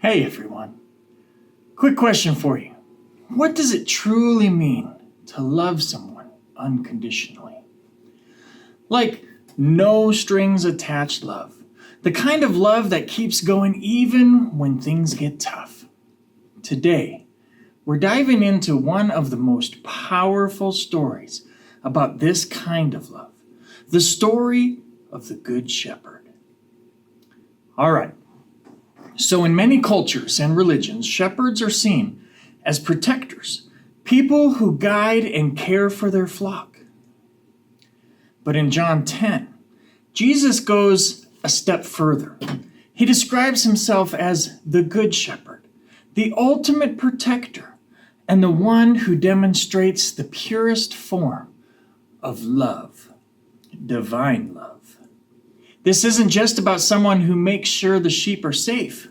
Hey everyone, quick question for you. What does it truly mean to love someone unconditionally? Like no strings attached love. The kind of love that keeps going even when things get tough. Today, we're diving into one of the most powerful stories about this kind of love. The story of the Good Shepherd. All right. So in many cultures and religions, shepherds are seen as protectors, people who guide and care for their flock. But in John 10, Jesus goes a step further. He describes himself as the Good Shepherd, the ultimate protector, and the one who demonstrates the purest form of love, divine love. This isn't just about someone who makes sure the sheep are safe.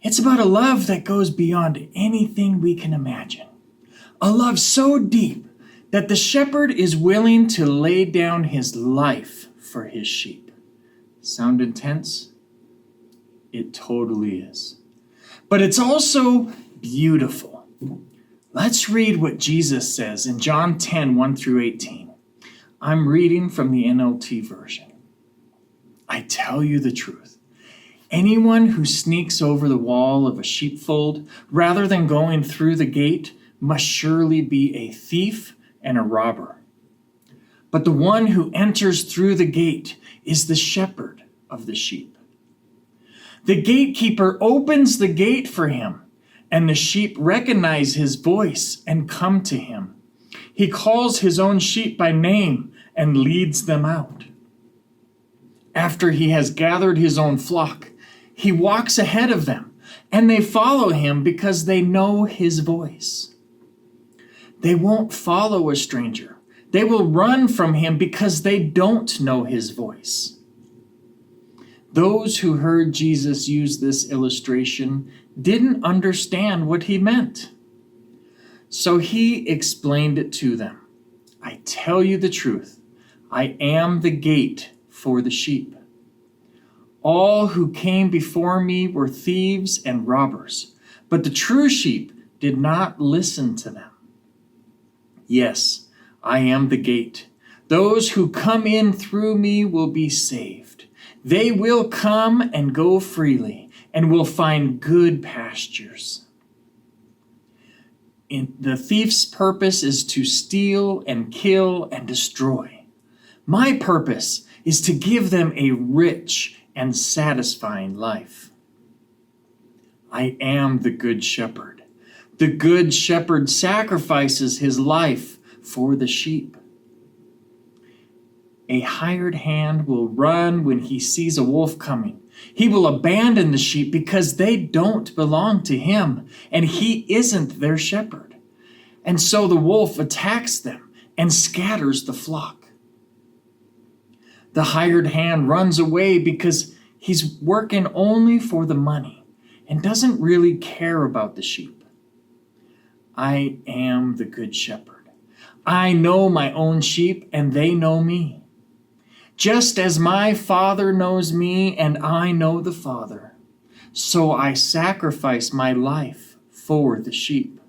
It's about a love that goes beyond anything we can imagine. A love so deep that the shepherd is willing to lay down his life for his sheep. Sound intense? It totally is. But it's also beautiful. Let's read what Jesus says in John 10, 1 through 18. I'm reading from the NLT version. I tell you the truth. Anyone who sneaks over the wall of a sheepfold rather than going through the gate must surely be a thief and a robber. But the one who enters through the gate is the shepherd of the sheep. The gatekeeper opens the gate for him, and the sheep recognize his voice and come to him. He calls his own sheep by name and leads them out. After he has gathered his own flock, he walks ahead of them, and they follow him because they know his voice. They won't follow a stranger. They will run from him because they don't know his voice. Those who heard Jesus use this illustration didn't understand what he meant. So he explained it to them. I tell you the truth. I am the gate for the sheep. All who came before me were thieves and robbers, but the true sheep did not listen to them. Yes, I am the gate. Those who come in through me will be saved. They will come and go freely and will find good pastures. The thief's purpose is to steal and kill and destroy. My purpose is to give them a rich and satisfying life. I am the Good Shepherd. The Good Shepherd sacrifices his life for the sheep. A hired hand will run when he sees a wolf coming. He will abandon the sheep because they don't belong to him, and he isn't their shepherd. And so the wolf attacks them and scatters the flock. The hired hand runs away because he's working only for the money and doesn't really care about the sheep. I am the Good Shepherd. I know my own sheep and they know me. Just as my Father knows me and I know the Father, so I sacrifice my life for the sheep.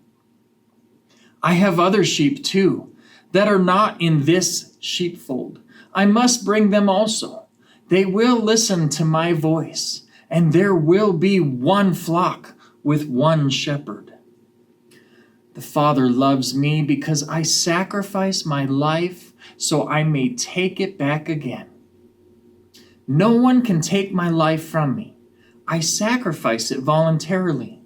I have other sheep too that are not in this sheepfold. I must bring them also. They will listen to my voice, and there will be one flock with one shepherd. The Father loves me because I sacrifice my life so I may take it back again. No one can take my life from me. I sacrifice it voluntarily.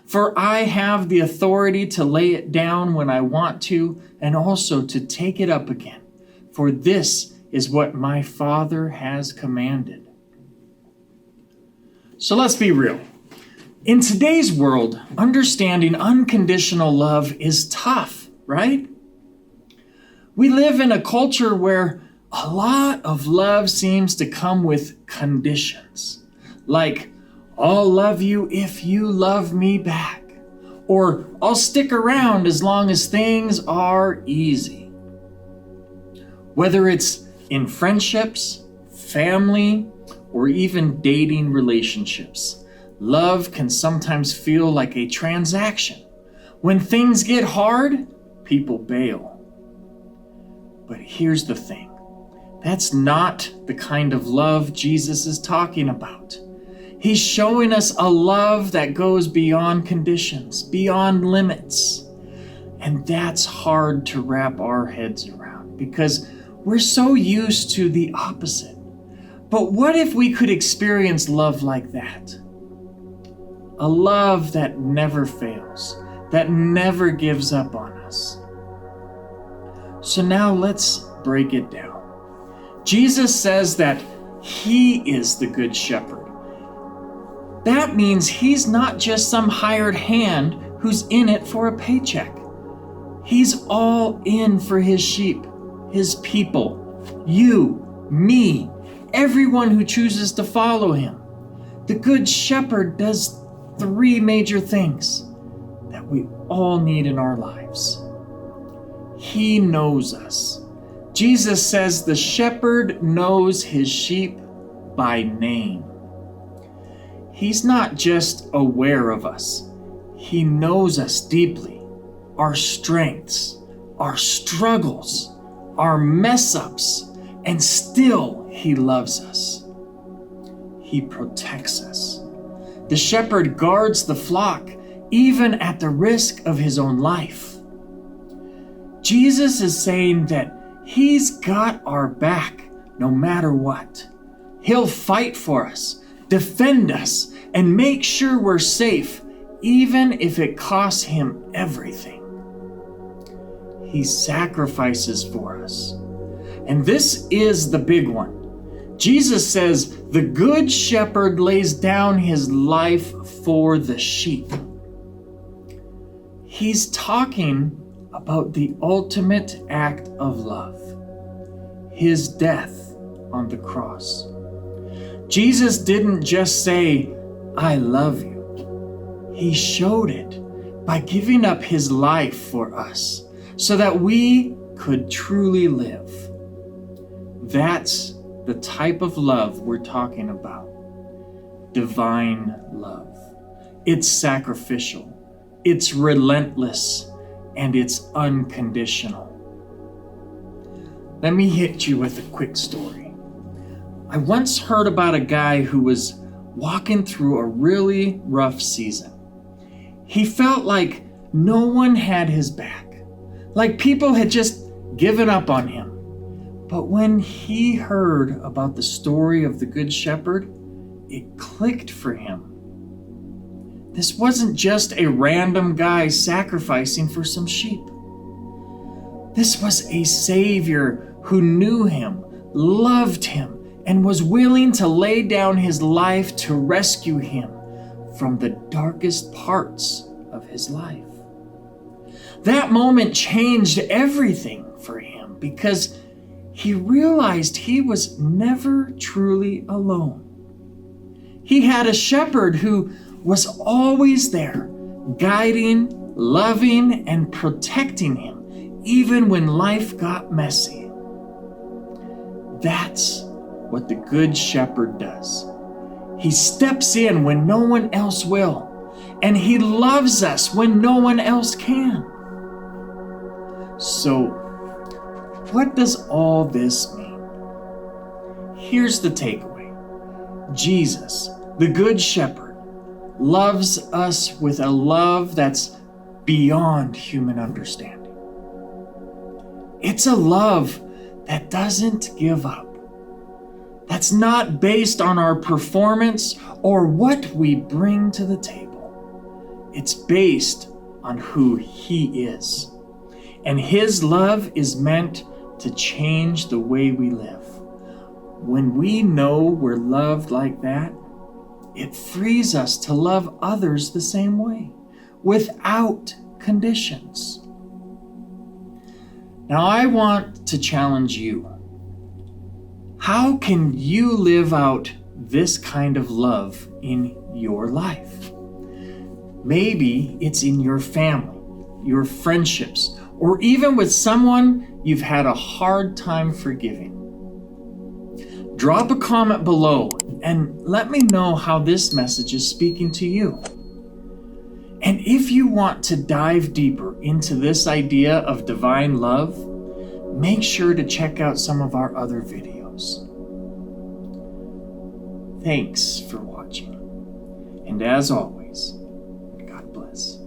For I have the authority to lay it down when I want to, and also to take it up again. For this is what my Father has commanded. So let's be real. In today's world, understanding unconditional love is tough, right? We live in a culture where a lot of love seems to come with conditions, like, I'll love you if you love me back, or I'll stick around as long as things are easy. Whether it's in friendships, family, or even dating relationships, Love can sometimes feel like a transaction. When things get hard, people bail. But here's the thing. That's not the kind of love Jesus is talking about. He's showing us a love that goes beyond conditions, beyond limits. And that's hard to wrap our heads around because we're so used to the opposite. But what if we could experience love like that? A love that never fails, that never gives up on us. So now let's break it down. Jesus says that he is the good shepherd. That means he's not just some hired hand who's in it for a paycheck. He's all in for his sheep, his people, you, me, everyone who chooses to follow him. The good shepherd does 3 major things that we all need in our lives. He knows us. Jesus says the shepherd knows his sheep by name. He's not just aware of us. He knows us deeply, our strengths, our struggles, our mess-ups, and still he loves us. He protects us. The shepherd guards the flock, even at the risk of his own life. Jesus is saying that he's got our back no matter what. He'll fight for us, defend us, and make sure we're safe, even if it costs him everything. He sacrifices for us. And this is the big one. Jesus says the good shepherd lays down his life for the sheep. He's talking about the ultimate act of love, his death on the cross. Jesus didn't just say, "I love you." He showed it by giving up his life for us so that we could truly live. That's the type of love we're talking about. Divine love. It's sacrificial, it's relentless, and it's unconditional. Let me hit you with a quick story. I once heard about a guy who was walking through a really rough season. He felt like no one had his back, like people had just given up on him. But when he heard about the story of the Good Shepherd, it clicked for him. This wasn't just a random guy sacrificing for some sheep. This was a Savior who knew him, loved him, and was willing to lay down his life to rescue him from the darkest parts of his life. That moment changed everything for him because he realized he was never truly alone. He had a shepherd who was always there, guiding, loving, and protecting him, even when life got messy. That's what the Good Shepherd does. He steps in when no one else will, and he loves us when no one else can. So, what does all this mean? Here's the takeaway. Jesus, the Good Shepherd, loves us with a love that's beyond human understanding. It's a love that doesn't give up. That's not based on our performance or what we bring to the table. It's based on who he is. And his love is meant to change the way we live. When we know we're loved like that, it frees us to love others the same way, without conditions. Now, I want to challenge you. How can you live out this kind of love in your life? Maybe it's in your family, your friendships, or even with someone you've had a hard time forgiving. Drop a comment below and let me know how this message is speaking to you. And if you want to dive deeper into this idea of divine love, make sure to check out some of our other videos. Thanks for watching. And as always, God bless.